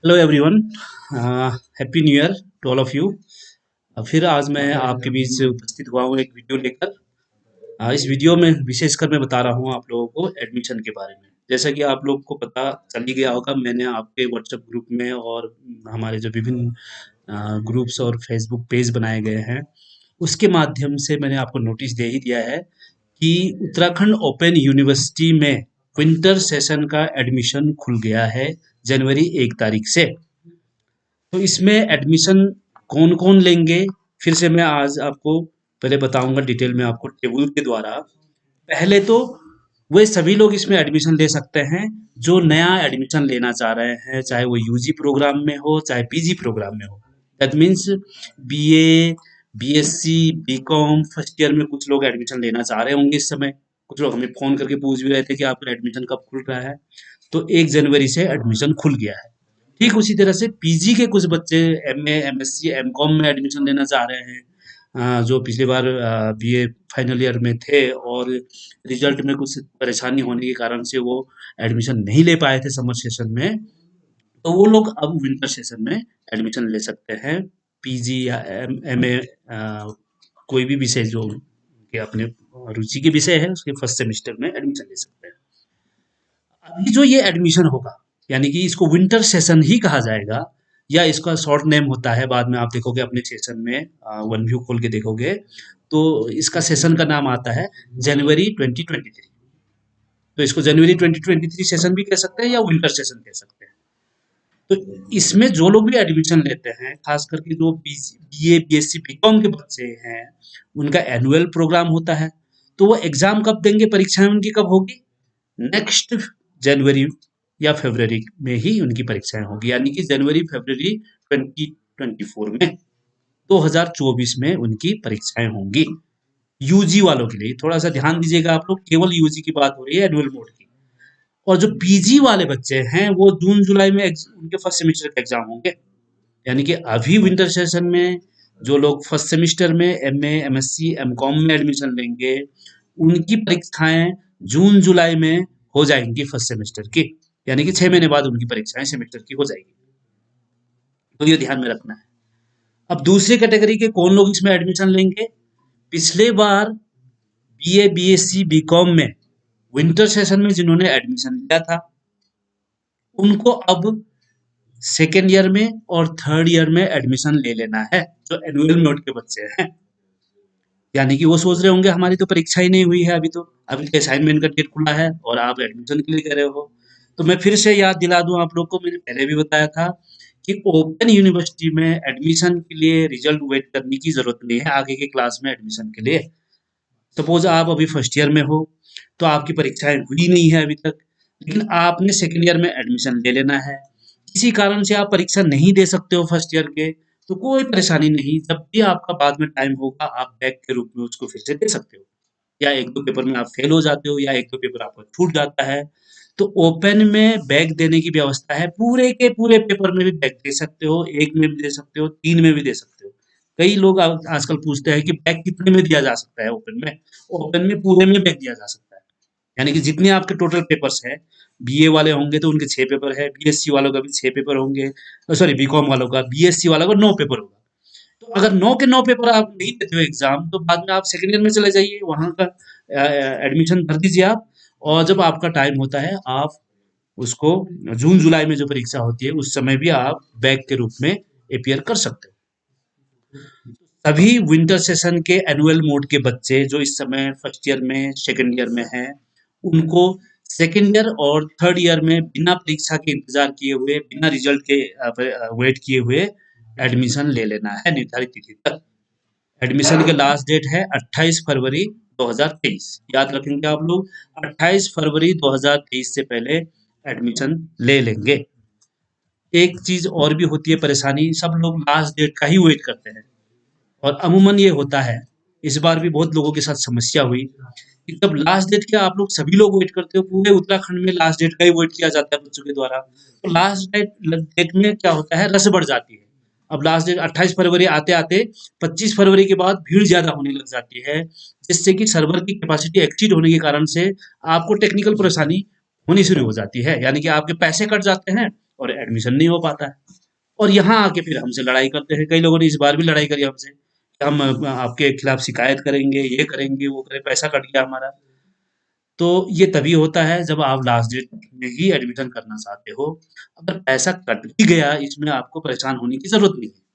Hello everyone. Happy new year to all of you. फिर आज मैं आपके बीच उपस्थित हुआ हूँ एक वीडियो लेकर। इस वीडियो में विशेषकर मैं बता रहा हूँ आप लोगों को एडमिशन के बारे में। जैसा कि आप लोग को पता चल ही गया होगा, मैंने आपके व्हाट्सएप ग्रुप में और हमारे जो विभिन्न ग्रुप्स और फेसबुक पेज बनाए गए हैं, उसके माध्यम से मैंने आपको नोटिस दे ही दिया है कि उत्तराखंड ओपन यूनिवर्सिटी में विंटर सेशन का एडमिशन खुल गया है जनवरी 1 तारीख से। तो इसमें एडमिशन कौन-कौन लेंगे, फिर से मैं आज आपको पहले बताऊँगा डिटेल में आपको टेबल के द्वारा। पहले तो वे सभी लोग इसमें एडमिशन ले सकते हैं जो नया एडमिशन लेना चाह रहे हैं, चाहे वो यूजी प्रोग्राम में हो, चाहे पीजी प्रोग्राम में हो। That means BA, BSc, BCom first year में कुछ लोग एडमिशन लेना चाह रहे होंगे इस समय। कुछ लोग हमें फ़ोन करके पूछ भी रहे थे कि आपका एडमिशन कब खुल रहा है? तो 1 जनवरी से एडमिशन खुल गया है। ठीक उसी तरह से पीजी के कुछ बच्चे एमए, एमएससी, एमकॉम में एडमिशन लेना चाह रहे हैं। जो पिछली बार बीए फाइनल ईयर में थे और रिजल्ट में कुछ परेशानी होने के कारण से वो एडमिशन नहीं ले पाए थे समर सेशन में, तो वो लोग अब विंटर सेशन में एडमिशन ले सकते हैं। पीजी या एमए, कोई भी विषय जो उनके अपने रुचि के विषय है उसके फर्स्ट सेमेस्टर में एडमिशन ले सकते हैं। अभी जो ये एडमिशन होगा, यानी कि इसको विंटर सेशन ही कहा जाएगा या इसका शॉर्ट नेम होता है, बाद में आप देखोगे अपने सेशन में वन व्यू खोल के देखोगे तो इसका सेशन का नाम आता है जनवरी 2023। तो इसको जनवरी 2023 सेशन भी कह सकते हैं या विंटर सेशन कह सकते हैं। तो इसमें जो लोग भी एडमिशन लेते हैं, खास करके जो बीए, बीएससी, बीकॉम के बच्चे हैं, उनका एनुअल प्रोग्राम होता है। तो वो एग्जाम कब देंगे, परीक्षाएं उनकी कब होगी? नेक्स्ट जनवरी या फरवरी में ही उनकी परीक्षाएं होगी, यानी कि जनवरी फरवरी 2024 में, 2024 में उनकी परीक्षाएं होंगी। यूजी वालों के लिए थोड़ा सा ध्यान दीजिएगा आप लोग, केवल यूजी की बात हो रही है, एनुअल मोड की। और जो पीजी वाले बच्चे हैं वो जून जुलाई में उनके फर्स्ट सेमेस्टर के एग्जाम होंगे। यानी कि अभी विंटर सेशन में जो लोग फर्स्ट सेमेस्टर में एमए, एमएससी, एमकॉम में एडमिशन लेंगे, उनकी परीक्षाएं जून जुलाई में हो जाएंगी फर्स्ट सेमेस्टर की, यानी कि 6 महीने बाद उनकी परीक्षाएं सेमेस्टर की हो जाएगी। तो ये ध्यान में रखना है। अब दूसरी कैटेगरी के कौन लोग इसमें एडमिशन लेंगे? पिछले बार बीए, बीएससी, बीकॉम में विंटर सेशन में जिन्होंने एडमिशन लिया था, उनको अब सेकेंड ईयर में और थर्ड ईयर में एडमिशन ले लेना है, जो एनुअल मोड के बच्चे हैं। यानी कि वो सोच रहे होंगे हमारी तो परीक्षा ही नहीं हुई है अभी, तो अभी तो असाइनमेंट का डेट खुला है और आप एडमिशन के लिए कह रहे हो। तो मैं फिर से याद दिला दूं आप लोग को, मैंने पहले भी बताया था कि ओपन यूनिवर्सिटी में एडमिशन के लिए रिजल्ट वेट करने की जरूरत नहीं है आगे के क्लास में एडमिशन के लिए। सपोज आप अभी फर्स्ट ईयर में हो तो आपकी परीक्षाएं हुई नहीं है अभी तक, लेकिन आपने सेकेंड ईयर में एडमिशन ले लेना है। किसी कारण से आप परीक्षा नहीं दे सकते हो फर्स्ट ईयर के, तो कोई परेशानी नहीं, जब भी आपका बाद में टाइम होगा आप बैक के रूप में उसको फिर से दे सकते हो। या एक दो पेपर में आप फेल हो जाते हो या एक दो पेपर आपका छूट जाता है, तो ओपन में बैक देने की व्यवस्था है। पूरे के पूरे पेपर में भी बैक दे सकते हो, एक में भी दे सकते हो, तीन में भी दे सकते हो। कई लोग आजकल पूछते हैं कि बैक कितने में दिया जा सकता है ओपन में? ओपन में पूरे में बैक दिया जा सकता है, यानी कि जितने आपके टोटल पेपर्स हैं, बीए वाले होंगे तो उनके 6 पेपर है, बीएससी वालों का भी 6 पेपर होंगे, सॉरी बीकॉम वालों का, बीएससी वालों का 9 पेपर होगा। तो अगर 9 के 9 पेपर आप नहीं देते हो एग्जाम, तो बाद में आप सेकेंड ईयर में चले जाइए, वहां का एडमिशन भर दीजिए आप, और जब आपका टाइम होता है आप उसको जून जुलाई में जो परीक्षा होती है उस समय भी आप बैक के रूप में अपियर कर सकते हो। सभी विंटर सेशन के एनुअल मोड के बच्चे जो इस समय फर्स्ट ईयर में, सेकेंड ईयर में हैं, उनको सेकेंड ईयर और थर्ड ईयर में बिना परीक्षा के इंतजार किए हुए, बिना रिजल्ट के वेट किए हुए एडमिशन ले लेना है निर्धारित तिथि तक। एडमिशन के लास्ट डेट है 28 फरवरी 2023। याद रखेंगे आप लोग, 28 फरवरी 2023 से पहले एडमिशन ले लेंगे। एक चीज और भी होती है परेशानी, सब लोग लास्ट डेट का ही वेट करते हैं, और अमूमन ये होता है, इस बार भी बहुत लोगों के साथ समस्या हुई कि जब लास्ट डेट का आप लोग सभी लोग वेट करते हो, पूरे उत्तराखंड में लास्ट डेट का ही वेट किया जाता है बच्चों के द्वारा, तो लास्ट डेट डेट में क्या होता है, रस बढ़ जाती है। अब लास्ट डेट 28 फरवरी आते आते 25 फरवरी के बाद भीड़ ज्यादा होने लग जाती है, जिससे कि सर्वर की कैपेसिटी एक्सीड होने के कारण से आपको टेक्निकल परेशानी होनी शुरू हो जाती है, यानी कि आपके पैसे कट जाते हैं और एडमिशन नहीं हो पाता है। और यहाँ आके फिर हमसे लड़ाई करते हैं। कई लोगों ने इस बार भी लड़ाई करी हमसे कि हम आपके खिलाफ शिकायत करेंगे, ये करेंगे, वो करेंगे, पैसा कट गया हमारा। तो ये तभी होता है जब आप लास्ट डेट में ही एडमिशन करना चाहते हो। अगर पैसा कट भी गया, इसमें आपको परेशान होने की ज़रूरत नहीं है।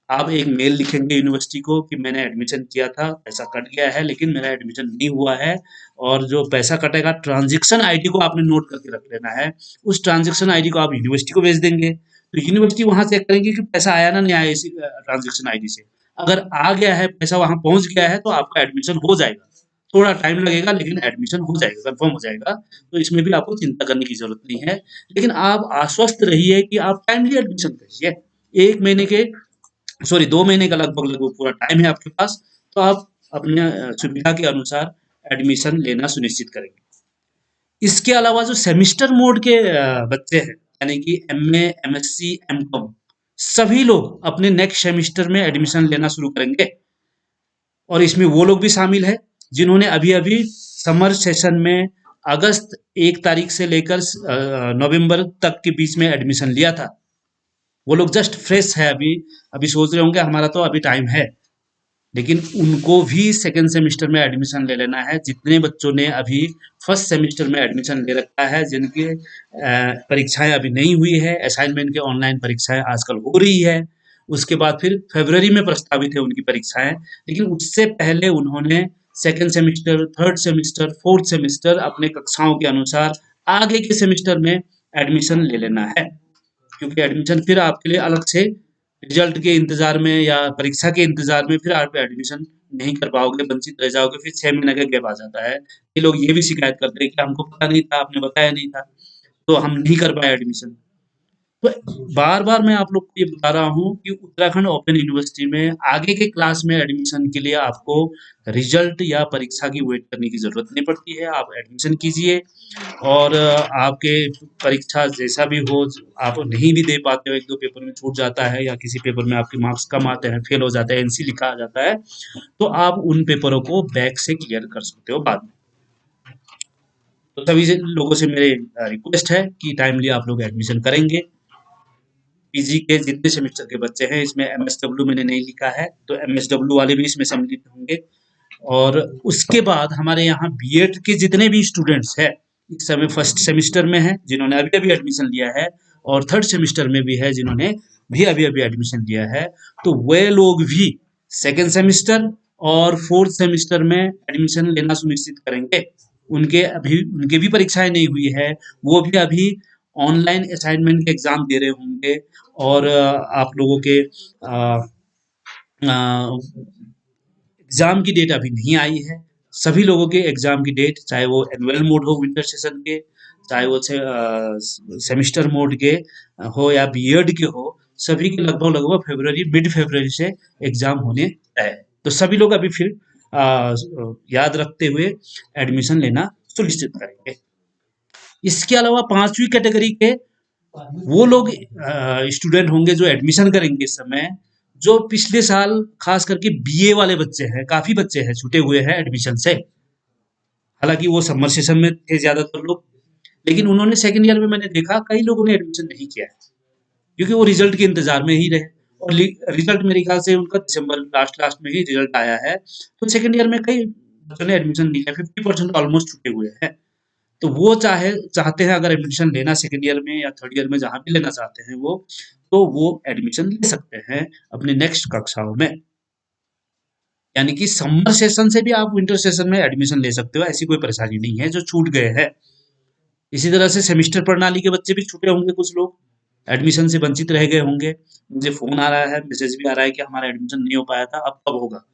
आप एक मेल लिखेंगे यूनिवर्सिटी को कि मैंने एडमिशन किया था, पैसा कट गया है लेकिन मेरा एडमिशन नहीं हुआ है, और जो पैसा कटेगा ट्रांज़ैक्शन आईडी को आपने नोट करके रख लेना है। उस ट्रांज़ैक्शन आईडी को आप यूनिवर्सिटी को भेज देंगे, तो यूनिवर्सिटी वहाँ चेक करेंगे कि पैसा आया ना नहीं आया इसी ट्रांज़ैक्शन आईडी से। अगर आ गया है, पैसा वहाँ पहुँच गया है, तो आपका एडमिशन हो जाएगा। थोड़ा टाइम लगेगा लेकिन एडमिशन हो जाएगा, कन्फर्म हो जाएगा। तो इसमें भी आपको चिंता करने की ज़रूरत नहीं है। लेकिन आप आश्वस्त रहिए कि आप टाइमली एडमिशन करिए। 1 महीने के, सॉरी 2 महीने का लगभग-लगभग पूरा टाइम है आपके पास, तो आप अपने सुविधा के अनुसार एडमिशन लेना सुनिश्चित करेंगे। इसके अलावा जो सेमिस्टर मोड के बच्चे हैं, यानी कि एमए, एमएससी, एमकॉम, सभी लोग अपने नेक्स्ट सेमिस्टर में एडमिशन लेना शुरू करेंगे। और इसमें वो लोग भी शामिल हैं जिन्होंने अभी-अभी समर सेशन में अगस्त 1 तारीख से लेकर नवंबर तक के बीच में एडमिशन लिया था। वो लोग जस्ट फ्रेश है अभी, अभी सोच रहे होंगे हमारा तो अभी टाइम है, लेकिन उनको भी सेकेंड सेमिस्टर में एडमिशन ले लेना है। जितने बच्चों ने अभी फर्स्ट सेमिस्टर में एडमिशन ले रखा है, जिनकी परीक्षाएं अभी नहीं हुई है, असाइनमेंट के ऑनलाइन परीक्षाएं आजकल हो रही है, उसके बाद फिर फरवरी में प्रस्तावित है उनकी परीक्षाएं, लेकिन उससे पहले उन्होंने second semester, third semester, fourth semester अपने कक्षाओं के अनुसार आगे के सेमिस्टर में एडमिशन ले लेना है। क्योंकि एडमिशन फिर आपके लिए अलग से रिजल्ट के इंतजार में या परीक्षा के इंतजार में फिर आप एडमिशन नहीं कर पाओगे, वंचित रह जाओगे, फिर 6 महीने का गैप आ जाता है। ये लोग ये भी शिकायत करते हैं कि हमको पता नहीं था, आपने बताया नहीं था, तो हम नहीं कर पाए एडमिशन। तो बार-बार मैं आप लोग को ये बता रहा हूँ कि उत्तराखंड ओपन यूनिवर्सिटी में आगे के क्लास में एडमिशन के लिए आपको रिजल्ट या परीक्षा की वेट करने की ज़रूरत नहीं पड़ती है। आप एडमिशन कीजिए, और आपके परीक्षा जैसा भी हो, आप नहीं भी दे पाते हो, 1-2 पेपर में छूट जाता है या किसी पेपर में आपके मार्क्स कम आते हैं, फेल हो जाता है, एनसी लिखा आ जाता है, तो आप उन पेपरों को बैक से क्लियर कर सकते हो बाद में। तो सभी से लोगों से मेरे रिक्वेस्ट है कि टाइमली आप लोग एडमिशन करेंगे। पीजी के जितने सेमेस्टर के बच्चे हैं, इसमें एमएसडब्ल्यू मैंने नहीं लिखा है, तो एमएसडब्ल्यू वाले भी इसमें सम्मिलित होंगे। और उसके बाद हमारे यहाँ बीएड के जितने भी स्टूडेंट्स हैं, इस समय फर्स्ट सेमिस्टर में हैं जिन्होंने अभी-अभी एडमिशन लिया है, और थर्ड सेमिस्टर में भी है जिन्होंने भी अभी-अभी एडमिशन लिया है, तो वे लोग भी सेकेंड सेमिस्टर और फोर्थ सेमिस्टर में एडमिशन लेना सुनिश्चित करेंगे। उनके भी परीक्षाएं नहीं हुई है, वो भी अभी ऑनलाइन असाइनमेंट के एग्जाम दे रहे होंगे, और आप लोगों के एग्जाम की डेट अभी नहीं आई है। सभी लोगों के एग्जाम की डेट, चाहे वो एनुअल मोड हो विंटर सेशन के, चाहे वो सेमिस्टर मोड के हो या बीएड के हो, सभी के लगभग लगभग फरवरी, मिड फरवरी से एग्जाम होने तय है। तो सभी लोग अभी फिर याद रखते हुए एडमिशन लेना सुनिश्चित करेंगे। इसके अलावा 5वीं कैटेगरी के वो लोग स्टूडेंट होंगे जो एडमिशन करेंगे इस समय, जो पिछले साल खास करके बीए वाले बच्चे हैं, काफी बच्चे हैं छूटे हुए हैं एडमिशन से। हालांकि वो समर सेशन में थे ज्यादातर लोग, लेकिन उन्होंने सेकेंड ईयर में मैंने देखा कई लोगों ने एडमिशन नहीं किया है, क्योंकि वो रिजल्ट के इंतजार में ही रहे। और रिजल्ट मेरे ख्याल से उनका दिसंबर लास्ट लास्ट में ही रिजल्ट आया है, तो सेकेंड ईयर में कई बच्चों ने एडमिशन नहीं किया, 50% ऑलमोस्ट छूटे हुए हैं। तो वो चाहते हैं अगर एडमिशन लेना सेकेंड ईयर में या थर्ड ईयर में, जहाँ भी लेना चाहते हैं वो, तो वो एडमिशन ले सकते हैं अपने नेक्स्ट कक्षाओं में। यानी कि समर सेशन से भी आप विंटर सेशन में एडमिशन ले सकते हो, ऐसी कोई परेशानी नहीं है जो छूट गए हैं। इसी तरह से सेमिस्टर प्रणाली के बच्चे भी छूटे होंगे, कुछ लोग एडमिशन से वंचित रह गए होंगे। मुझे फोन आ रहा है, मैसेज भी आ रहा है कि हमारा एडमिशन नहीं हो पाया था, अब कब होगा।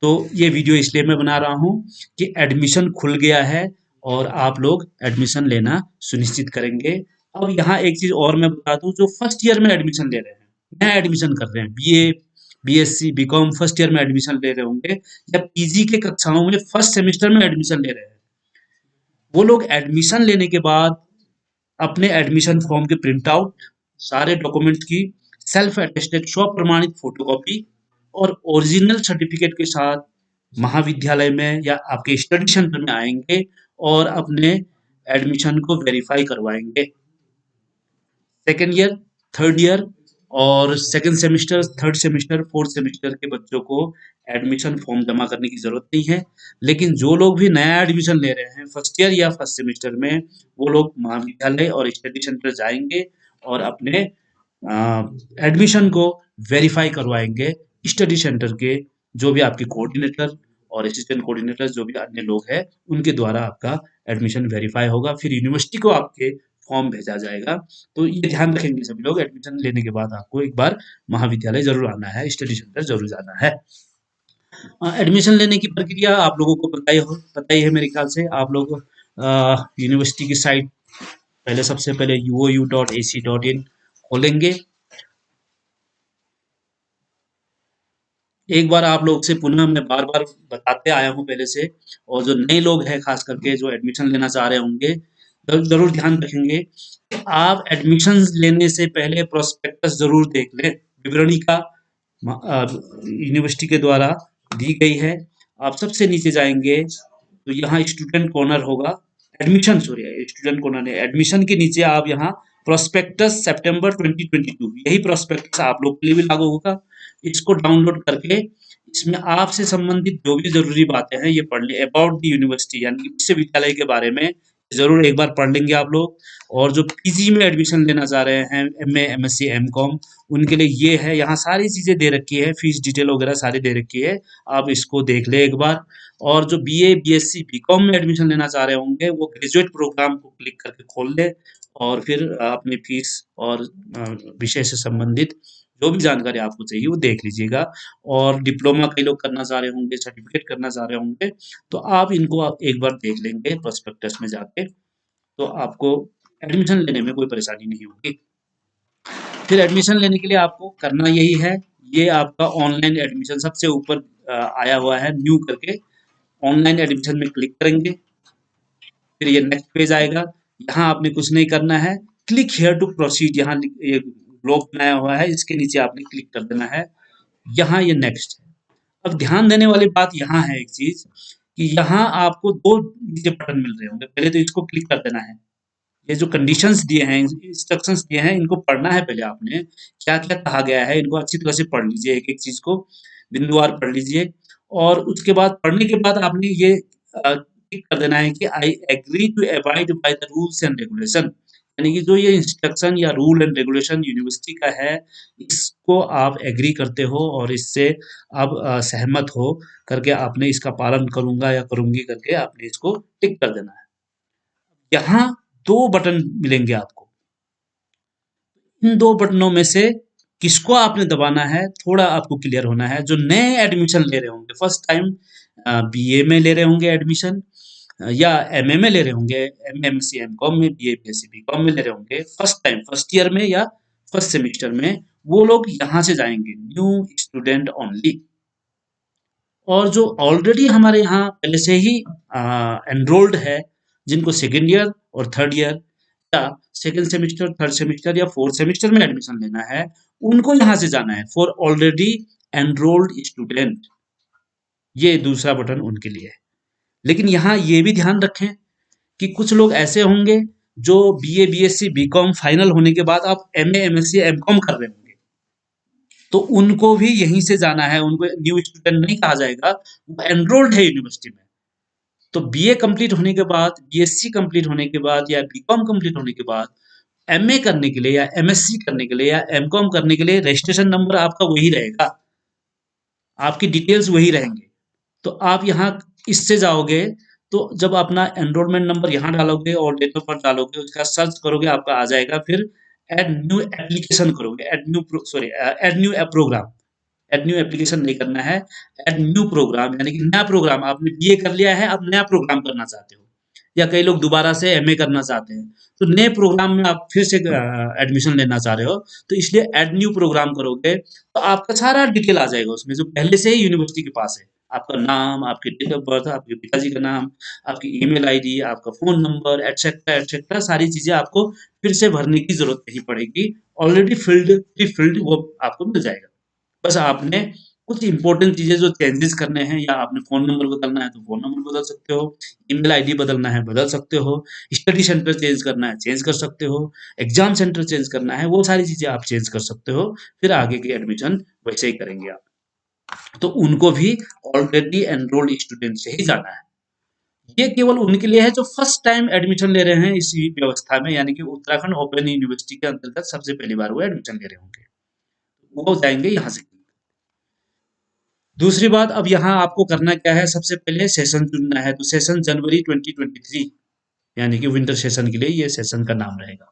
तो ये वीडियो इसलिए मैं बना रहा हूँ कि एडमिशन खुल गया है और आप लोग एडमिशन लेना सुनिश्चित करेंगे। अब यहाँ एक चीज और मैं बता दूं, जो फर्स्ट ईयर में एडमिशन ले रहे हैं, नया एडमिशन कर रहे हैं, BA, BSc, BCom first year में एडमिशन ले रहे होंगे, या पीजी के कक्षाओं में फर्स्ट सेमेस्टर में एडमिशन ले रहे हैं, वो लोग एडमिशन लेने के बाद अपने एडमिशन फॉर्म के प्रिंट आउट, सारे डॉक्यूमेंट की सेल्फ अटेस्टेड स्व प्रमाणित फोटोकॉपी और ओरिजिनल सर्टिफिकेट के साथ महाविद्यालय में या आपके स्टडी सेंटर में आएंगे और अपने एडमिशन को वेरीफाई करवाएंगे। सेकेंड ईयर, थर्ड ईयर और second semester, third semester, fourth semester के बच्चों को एडमिशन फॉर्म जमा करने की ज़रूरत नहीं है। लेकिन जो लोग भी नया एडमिशन ले रहे हैं फर्स्ट ईयर या फर्स्ट सेमेस्टर में, वो लोग महाविद्यालय और स्टडी सेंटर जाएँगे और अपने एडमिशन को वेरीफाई करवाएँगे। स्टडी सेंटर के जो भी आपके कोऑर्डिनेटर और असिस्टेंट कोऑर्डिनेटर जो भी अन्य लोग हैं, उनके द्वारा आपका एडमिशन वेरीफाई होगा। फिर यूनिवर्सिटी को आपके फॉर्म भेजा जाएगा। तो ये ध्यान रखेंगे सभी लोग, एडमिशन लेने के बाद आपको एक बार महाविद्यालय ज़रूर आना है, स्टडी सेंटर ज़रूर जाना है। एडमिशन लेने की प्रक्रिया आप लोगों को पता ही है मेरे ख्याल से। आप लोग यूनिवर्सिटी की साइट पहले सबसे पहले uou.ac.in खोलेंगे। एक बार आप लोग से पुनः मैं बार-बार बताते आया हूँ पहले से, और जो नए लोग हैं खास करके जो एडमिशन लेना चाह रहे होंगे, ज़रूर ध्यान रखेंगे। आप एडमिशन लेने से पहले प्रोस्पेक्टस ज़रूर देख लें। विवरणी का यूनिवर्सिटी के द्वारा दी गई है। आप सबसे नीचे जाएँगे तो यहाँ स्टूडेंट कॉर्नर होगा। एडमिशन सॉरी स्टूडेंट कॉर्नर है। एडमिशन के नीचे आप यहाँ प्रोस्पेक्टस सितंबर 2022 यही प्रोस्पेक्टस आप लोग के लिए भी लागू होगा। इसको डाउनलोड करके इसमें आपसे संबंधित जो भी ज़रूरी बातें हैं ये पढ़ लें। अबाउट द यूनिवर्सिटी यानी कि विश्वविद्यालय के बारे में ज़रूर एक बार पढ़ लेंगे आप लोग। और जो पीजी में एडमिशन लेना चाह रहे हैं, एमए, एमएससी, एमकॉम, उनके लिए ये है। यहाँ सारी चीज़ें दे रखी है, फीस डिटेल वगैरह सारी दे रखी है। आप इसको देख लें एक बार। और जो बीए, बीएससी, बीकॉम में एडमिशन लेना चाह रहे होंगे, वो ग्रेजुएट प्रोग्राम को क्लिक करके खोल लें और फिर अपनी फीस और विषय से संबंधित जो भी जानकारी आपको चाहिए वो देख लीजिएगा। और डिप्लोमा कई लोग करना चाह रहे होंगे, सर्टिफिकेट करना चाह रहे होंगे, तो आप इनको एक बार देख लेंगे प्रोस्पेक्टस में जाके, तो आपको एडमिशन लेने में कोई परेशानी नहीं होगी। फिर एडमिशन लेने के लिए आपको करना यही है, ये आपका ऑनलाइन एडमिशन सबसे ऊपर आया हुआ है न्यू करके, ऑनलाइन एडमिशन में क्लिक करेंगे। फिर ये नेक्स्ट पेज आएगा। यहाँ आपने कुछ नहीं करना है, क्लिक हेयर टू प्रोसीड, यहाँ ये ब्लॉक बनाया हुआ है, इसके नीचे आपने क्लिक कर देना है। यहाँ ये नेक्स्ट है। अब ध्यान देने वाली बात यहाँ है एक चीज, कि यहाँ आपको दो नीचे बटन मिल रहे होंगे। पहले तो इसको क्लिक कर देना है। ये जो कंडीशंस दिए हैं, इंस्ट्रक्शंस दिए हैं, इनको पढ़ना है पहले आपने, क्या क्या कहा गया है इनको अच्छी तरह से पढ़ लीजिए, एक एक चीज को बिंदुवार पढ़ लीजिए। और उसके बाद पढ़ने के बाद आपने ये टिक कर देना है कि I agree to abide by the rules and regulation, यानी कि जो ये इंस्ट्रक्शन या रूल एंड रेगुलेशन यूनिवर्सिटी का है, इसको आप एग्री करते हो और इससे आप सहमत हो करके आपने इसका पालन करूंगा या करूंगी करके आपने इसको टिक कर देना है। यहाँ दो बटन मिलेंगे आपको। इन दो बटनों में से किसको आपने दबाना है, थोड़ा आपको क्लियर होना है। जो नए एडमिशन ले रहे होंगे, फर्स्ट टाइम बीए में ले रहे होंगे एडमिशन, या एमए में ले रहे होंगे, एमएमसी, एमकॉम में, बीए, बीएससी, बीकॉम में ले रहे होंगे फर्स्ट टाइम, फर्स्ट ईयर में या फर्स्ट सेमेस्टर में, वो लोग यहाँ से जाएंगे न्यू स्टूडेंट ओनली। और जो ऑलरेडी हमारे यहाँ पहले से ही एनरोल्ड है, जिनको सेकेंड ईयर और थर्ड ईयर या सेकेंड सेमेस्टर, थर्ड सेमेस्टर या फोर्थ सेमेस्टर में एडमिशन लेना है, उनको यहाँ से जाना है फॉर ऑलरेडी एनरोल्ड स्टूडेंट। ये दूसरा बटन उनके लिए है। लेकिन यहाँ ये भी ध्यान रखें कि कुछ लोग ऐसे होंगे जो बीए, बीएससी, बीकॉम फाइनल होने के बाद आप एमए, एमएससी, एमकॉम कर रहे होंगे, तो उनको भी यहीं से जाना है। उनको न्यू स्टूडेंट नहीं कहा जाएगा, वो एनरोल्ड है यूनिवर्सिटी में। तो बीए कंप्लीट होने के बाद, बीएससी कंप्लीट होने के बाद या बीकॉम कंप्लीट होने के बाद एमए करने के लिए या एमएससी करने के लिए या एमकॉम करने के लिए रजिस्ट्रेशन नंबर आपका वही रहेगा, आपकी डिटेल्स वही रहेंगे। तो आप यहाँ इससे जाओगे, तो जब अपना एनरोलमेंट नंबर यहाँ डालोगे और डेट ऑफ बर्थ डालोगे, उसका सर्च करोगे, आपका आ जाएगा। फिर एड न्यू एप्लीकेशन करोगे, add new program, add new application नहीं करना है, एड न्यू प्रोग्राम, यानी कि नया प्रोग्राम। आपने बीए कर लिया है, अब नया प्रोग्राम करना चाहते हो, या कई लोग दोबारा से एमए करना चाहते हैं, तो नए प्रोग्राम में आप फिर से एडमिशन लेना चाह रहे हो, तो इसलिए एड न्यू प्रोग्राम करोगे, तो आपका सारा डिटेल आ जाएगा उसमें, जो पहले से ही यूनिवर्सिटी के पास है। आपका नाम, आपकी डेट ऑफ बर्थ, आपके पिताजी का नाम, आपकी ईमेल आईडी, आपका फोन नंबर, एटसेट्रा एटसेट्रा, सारी चीजें आपको फिर से भरने की जरूरत नहीं पड़ेगी। ऑलरेडी फिल्ड प्री फिल्ड वो आपको मिल जाएगा। बस आपने कुछ इंपॉर्टेंट चीजें जो चेंजेस करने हैं, या आपने फोन नंबर बदलना है तो फोन नंबर बदल सकते हो, ईमेल आईडी बदलना है बदल सकते हो, स्टडी सेंटर चेंज करना है चेंज कर सकते हो, एग्जाम सेंटर चेंज करना है, वो सारी चीजें आप चेंज कर सकते हो। फिर आगे की एडमिशन वैसे ही करेंगे आप। तो उनको भी ऑलरेडी एनरोल्ड स्टूडेंट से ही जाना है। ये केवल उनके लिए है जो फर्स्ट टाइम एडमिशन ले रहे हैं इसी व्यवस्था में, यानी कि उत्तराखंड ओपन यूनिवर्सिटी के अंतर्गत सबसे पहली बार वो एडमिशन ले रहे होंगे, वो जाएंगे यहाँ से। दूसरी बात, अब यहाँ आपको करना क्या है, सबसे पहले सेशन चुनना है। तो सेशन जनवरी 2023, यानी कि विंटर सेशन के लिए ये सेशन का नाम रहेगा।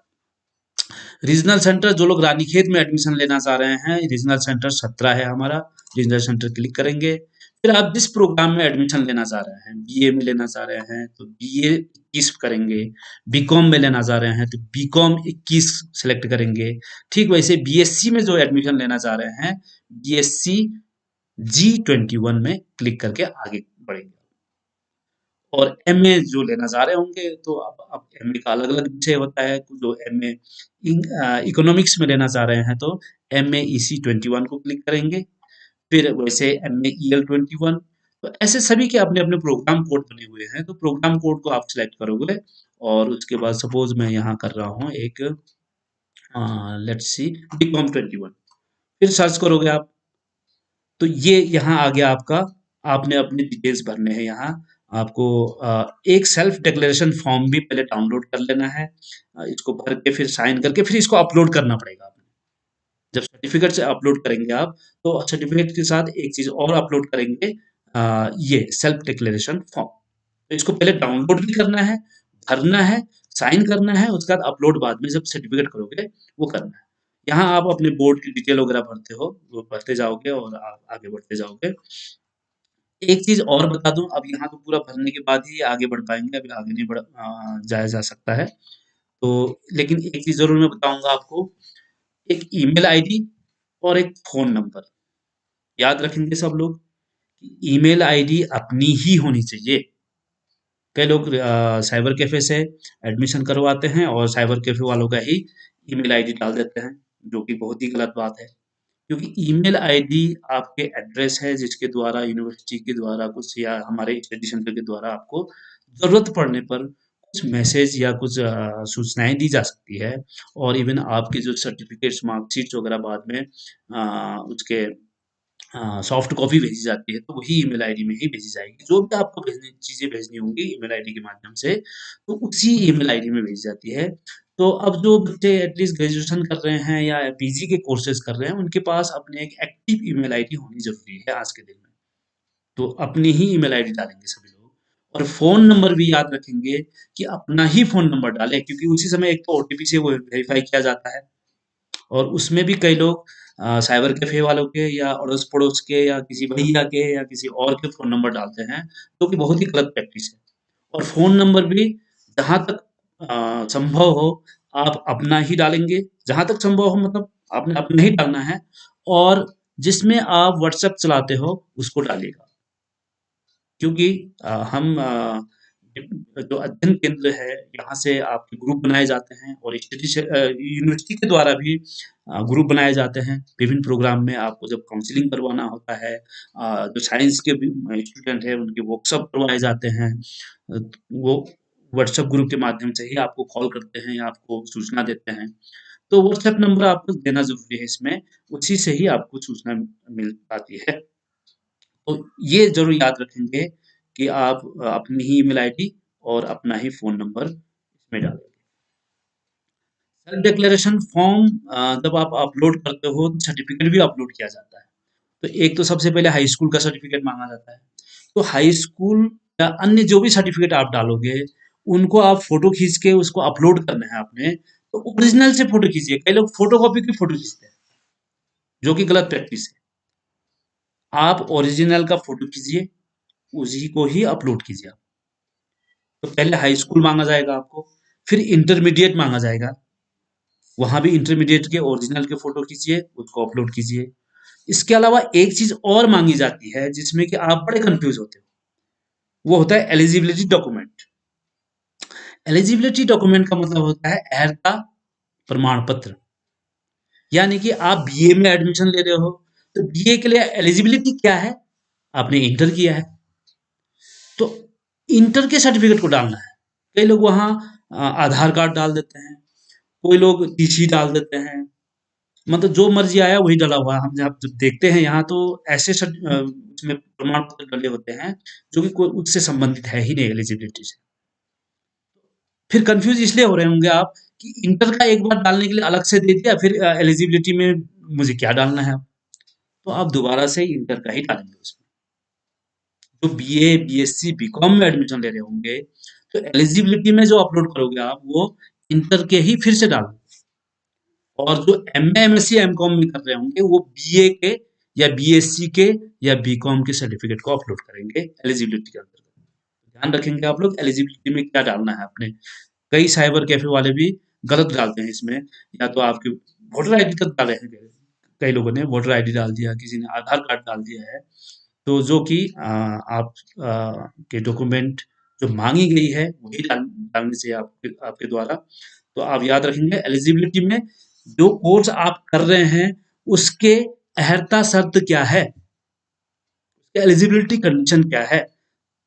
रीजनल सेंटर, जो लोग रानीखेत में एडमिशन लेना चाह रहे हैं, रीजनल सेंटर 17 है हमारा। रीजनल सेंटर क्लिक करेंगे। फिर आप जिस प्रोग्राम में एडमिशन लेना चाह रहे हैं, बीए में लेना चाह रहे हैं तो बीए 21 करेंगे, बीकॉम में लेना चाह रहे हैं तो बीकॉम 21 सेलेक्ट करेंगे। ठीक वैसे बीएससी में जो एडमिशन लेना चाह रहे हैं, बीएससी G21 में क्लिक करके आगे बढ़ेंगे। और एमए जो लेना चाह रहे होंगे तो अब एमए का अलग अलग विषय होता है। जो एमए इकोनॉमिक्स में लेना चाह रहे हैं तो एमए ईसी 21 को क्लिक करेंगे। फिर वैसे एमए ईएल 21। तो ऐसे सभी के अपने अपने प्रोग्राम कोड बने हुए हैं, तो प्रोग्राम कोड को आप सिलेक्ट करोगे। और उसके बाद सपोज मैं यहाँ कर रहा हूँ एक लेट्स सी बीकॉम 21, फिर सर्च करोगे आप। तो ये यहाँ आ गया आपका। आपने अपनी डिटेल्स भरने हैं यहाँ। आपको एक सेल्फ डिक्लेरेशन फॉर्म भी पहले डाउनलोड कर लेना है। इसको भर के फिर साइन करके फिर इसको अपलोड करना पड़ेगा आपने। जब सर्टिफिकेट से अपलोड करेंगे आप, तो सर्टिफिकेट के साथ एक चीज और अपलोड करेंगे, ये सेल्फ डिक्लेरेशन फॉर्म। तो इसको पहले डाउनलोड भी करना है, भरना है, साइन करना है, उसके बाद अपलोड बाद में जब सर्टिफिकेट करोगे वो करना है। यहाँ आप अपने बोर्ड की डिटेल वगैरह भरते हो, वो भरते जाओगे और आप आगे बढ़ते जाओगे। एक चीज और बता दूं, अब यहाँ तो पूरा भरने के बाद ही आगे बढ़ पाएंगे, अभी आगे नहीं जाया जा सकता है। तो लेकिन एक चीज जरूर मैं बताऊंगा आपको, एक ईमेल आईडी और एक फोन नंबर याद रखेंगे सब लोग। ईमेल आईडी अपनी ही होनी चाहिए। कई लोग साइबर कैफे से एडमिशन करवाते हैं और साइबर कैफे वालों का ही ईमेल आईडी डाल देते हैं, जो कि बहुत ही गलत बात है। क्योंकि ईमेल आईडी आपके एड्रेस है जिसके द्वारा यूनिवर्सिटी के द्वारा कुछ, या हमारे स्टडी सेंटर के द्वारा आपको ज़रूरत पड़ने पर कुछ मैसेज या कुछ सूचनाएँ दी जा सकती है। और इवन आपके जो सर्टिफ़िकेट्स, मार्कशीट्स वगैरह बाद में उसके सॉफ्ट कॉपी भेजी जाती है, तो वही ईमेल आईडी में ही भेजी जाएगी। जो भी आपको भेजनी चीज़ें भेजनी होंगी ईमेल आईडी के माध्यम से, तो उसी ईमेल आईडी में भेजी जाती है। तो अब जो बच्चे एटलीस्ट ग्रेजुएशन कर रहे हैं या पीजी के कोर्सेज़ कर रहे हैं, उनके पास अपने एक एक्टिव ईमेल आईडी होनी ज़रूरी है आज के दिन में। तो अपनी ही ईमेल आईडी डालेंगे सभी लोग। और फ़ोन नंबर भी याद रखेंगे कि अपना ही फ़ोन नंबर डालें, क्योंकि उसी समय एक तो ओटीपी से वो वेरीफ़ाई किया जाता है। और उसमें भी कई लोग साइबर कैफ़े वालों के या अड़ोस-पड़ोस के या किसी भैया के या किसी और के फ़ोन नंबर डालते हैं, जो कि बहुत ही गलत प्रैक्टिस है। और फ़ोन नंबर भी जहाँ तक संभव हो आप अपना ही डालेंगे, जहाँ तक संभव हो मतलब आपने अपना ही डालना है। और जिसमें आप व्हाट्सएप चलाते हो उसको डालिएगा। क्योंकि हम जो अध्ययन केंद्र है, यहाँ से आपके ग्रुप बनाए जाते हैं और स्टडी से यूनिवर्सिटी के द्वारा भी ग्रुप बनाए जाते हैं। विभिन्न प्रोग्राम में आपको जब काउंसलिंग करवाना होता है, जो साइंस के भी स्टूडेंट हैं उनके वर्कशॉप करवाए जाते हैं। वो व्हाट्सएप ग्रुप के माध्यम से ही आपको कॉल करते हैं या आपको सूचना देते हैं। तो व्हाट्सएप नंबर आपको देना ज़रूरी है इसमें, उसी से ही आपको सूचना मिल पाती है। तो ये ज़रूर याद रखेंगे कि आप अपनी ही ईमेल आईडी और अपना ही फ़ोन नंबर इसमें डालें। सेल्फ डिक्लेरेशन फॉर्म जब आप अपलोड करते हो तो सर्टिफिकेट भी अपलोड किया जाता है। तो एक तो सबसे पहले हाई स्कूल का सर्टिफिकेट माँगा जाता है। तो हाई स्कूल या अन्य जो भी सर्टिफिकेट आप डालोगे, उनको आप फ़ोटो खींच के उसको अपलोड करना है आपने। तो ओरिजिनल से फ़ोटो खींचिए। कई लोग फ़ोटोकॉपी की फ़ोटो खींचते हैं, जो कि गलत प्रैक्टिस है। आप ओरिजिनल का फ़ोटो खींचिए, उसी को ही अपलोड कीजिए आप। तो पहले हाई स्कूल माँगा जाएगा आपको, फिर इंटरमीडिएट माँगा जाएगा। वहाँ भी इंटरमीडिएट के ओरिजिनल के फ़ोटो खींचिए, उसको अपलोड कीजिए। इसके अलावा एक चीज़ और माँगी जाती है जिसमें कि आप बड़े कन्फ्यूज़ होते हो, वो होता है एलिजिबिलिटी डॉक्यूमेंट। एलिजिबिलिटी डॉक्यूमेंट का मतलब होता है अर्हता प्रमाण पत्र। यानी कि आप बीए में एडमिशन ले रहे हो, तो बीए के लिए एलिजिबिलिटी क्या है? आपने इंटर किया है, तो इंटर के सर्टिफिकेट को डालना है। कई लोग वहाँ आधार कार्ड डाल देते हैं, कोई लोग टीसी डाल देते हैं, मतलब जो मर्जी आया वही डला हुआ है। हम जब देखते हैं यहाँ तो ऐसे उसमें प्रमाण पत्र डले होते हैं जो कि कोई उससे संबंधित है ही नहीं एलिजिबिलिटी से। फिर कंफ्यूज इसलिए हो रहे होंगे आप कि इंटर का एक बार डालने के लिए अलग से दे दिया, फिर एलिजिबिलिटी में मुझे क्या डालना है अब? तो आप दोबारा से इंटर का ही डालेंगे उसमें। जो बीए, बीएससी, बीकॉम में एडमिशन ले रहे होंगे, तो एलिजिबिलिटी में जो अपलोड करोगे आप वो इंटर के ही फिर से डालो। और जो एमए, एमएससी, एमकॉम में कर रहे होंगे वो बीए के या बीएससी के या बीकॉम के सर्टिफिकेट को अपलोड करेंगे एलिजिबिलिटी के अंतर्गत। ध्यान रखेंगे आप लोग एलिजिबिलिटी में क्या डालना है आपने। कई साइबर कैफे वाले भी गलत डालते हैं इसमें, या तो आपके वोटर आईडी तक डाले हैं, कई लोगों ने वोटर आईडी डाल दिया, किसी ने आधार कार्ड डाल दिया है, तो जो कि आप के डॉक्यूमेंट जो मांगी गई है वही डालनी चाहिए आपके आपके द्वारा। तो आप याद रखेंगे एलिजिबिलिटी में जो कोर्स आप कर रहे हैं उसके अहर्ता शर्त क्या है, एलिजिबिलिटी कंडीशन क्या है,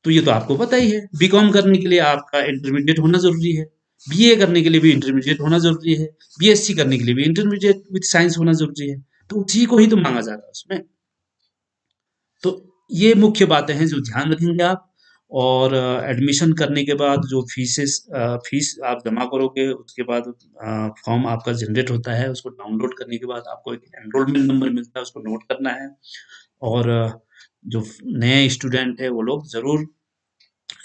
तो ये तो आपको पता ही है। बीकॉम करने के लिए आपका इंटरमीडिएट होना जरूरी है, बीए करने के लिए भी इंटरमीडिएट होना जरूरी है, बीएससी करने के लिए भी इंटरमीडिएट विद साइंस होना जरूरी है, तो उसी को ही तो मांगा जा रहा है उसमें। तो ये मुख्य बातें हैं जो ध्यान रखेंगे आप। और एडमिशन करने के बाद जो फीस आप जमा करोगे उसके बाद फॉर्म आपका जनरेट होता है, उसको डाउनलोड करने के बाद आपको एक एनरोलमेंट नंबर मिलता है, उसको नोट करना है। और जो नए स्टूडेंट है वो लोग ज़रूर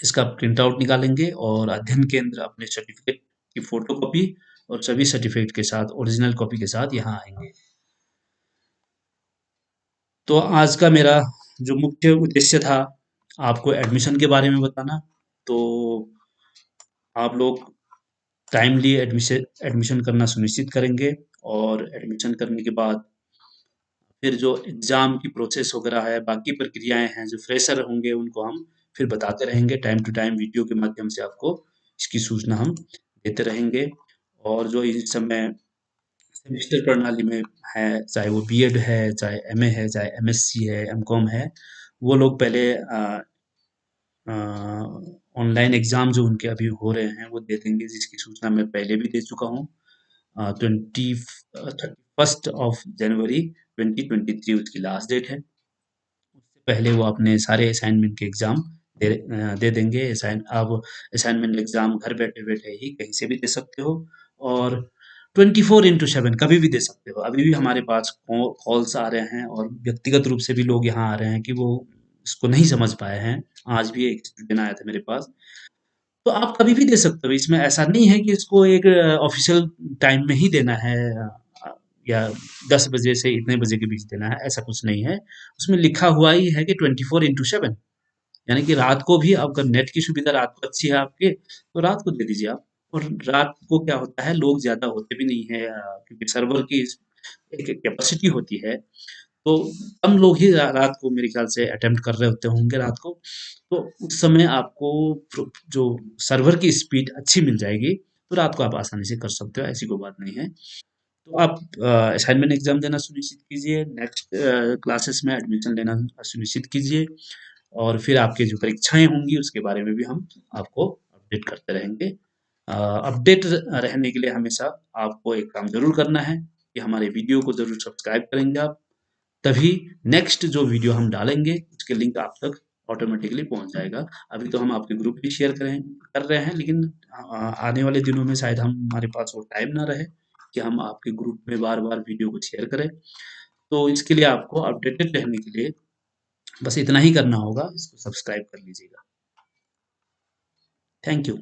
इसका प्रिंट आउट निकालेंगे और अध्ययन केंद्र अपने सर्टिफिकेट की फोटो कॉपी और सभी सर्टिफिकेट के साथ ओरिजिनल कॉपी के साथ यहाँ आएंगे। तो आज का मेरा जो मुख्य उद्देश्य था आपको एडमिशन के बारे में बताना। तो आप लोग टाइमली एडमिशन एडमिशन करना सुनिश्चित करेंगे, और एडमिशन करने के बाद फिर जो एग्ज़ाम की प्रोसेस वगैरह है, बाकी प्रक्रियाएँ हैं, जो फ्रेशर होंगे उनको हम फिर बताते रहेंगे टाइम टू टाइम वीडियो के माध्यम से आपको इसकी सूचना हम देते रहेंगे। और जो इस समय सेमेस्टर प्रणाली में है, चाहे वो बीएड है, चाहे एमए है, चाहे एमएससी है, एमकॉम है, वो लोग पहले ऑनलाइन एग्ज़ाम जो उनके अभी हो रहे हैं वो दे देंगे, जिसकी सूचना मैं पहले भी दे चुका हूँ। 31 ऑफ जनवरी 2023 उसकी लास्ट डेट है। उससे पहले वो अपने सारे असाइनमेंट के एग्ज़ाम दे देंगे। आप असाइनमेंट एग्ज़ाम घर बैठे-बैठे ही कहीं से भी दे सकते हो, और 24/7 कभी भी दे सकते हो। अभी भी हमारे पास कॉल्स आ रहे हैं और व्यक्तिगत रूप से भी लोग यहाँ आ रहे हैं कि वो इसको नहीं समझ पाए हैं। आज भी एक स्टूडेंट आया था मेरे पास। तो आप कभी भी दे सकते हो, इसमें ऐसा नहीं है कि इसको एक ऑफ़िशियल टाइम में ही देना है, या 10 बजे से इतने बजे के बीच देना है, ऐसा कुछ नहीं है। उसमें लिखा हुआ ही है कि 24/7, यानी कि रात को भी अगर नेट की सुविधा रात को अच्छी है आपके, तो रात को दे दीजिए आप। और रात को क्या होता है, लोग ज़्यादा होते भी नहीं हैं, क्योंकि सर्वर की एक कैपेसिटी होती है, तो कम लोग ही रात को मेरे ख्याल से अटेम्प्ट कर रहे होते होंगे रात को। तो उस समय आपको जो सर्वर की स्पीड अच्छी मिल जाएगी, तो रात को आप आसानी से कर सकते हो, ऐसी कोई बात नहीं है। तो आप असाइनमेंट एग्जाम देना सुनिश्चित कीजिए, नेक्स्ट क्लासेस में एडमिशन लेना सुनिश्चित कीजिए, और फिर आपकी जो परीक्षाएं होंगी उसके बारे में भी हम आपको अपडेट करते रहेंगे। अपडेट रहने के लिए हमेशा आपको एक काम जरूर करना है कि हमारे वीडियो को जरूर सब्सक्राइब करेंगे आप, तभी नेक्स्ट जो वीडियो हम डालेंगे उसके लिंक आप तक ऑटोमेटिकली पहुंच जाएगा। अभी तो हम आपके ग्रुप भी शेयर कर रहे हैं, लेकिन आने वाले दिनों में शायद हमारे पास वो टाइम ना रहे कि हम आपके ग्रुप में बार-बार वीडियो को शेयर करें। तो इसके लिए आपको अपडेटेड रहने के लिए बस इतना ही करना होगा, इसको सब्सक्राइब कर लीजिएगा। Thank you.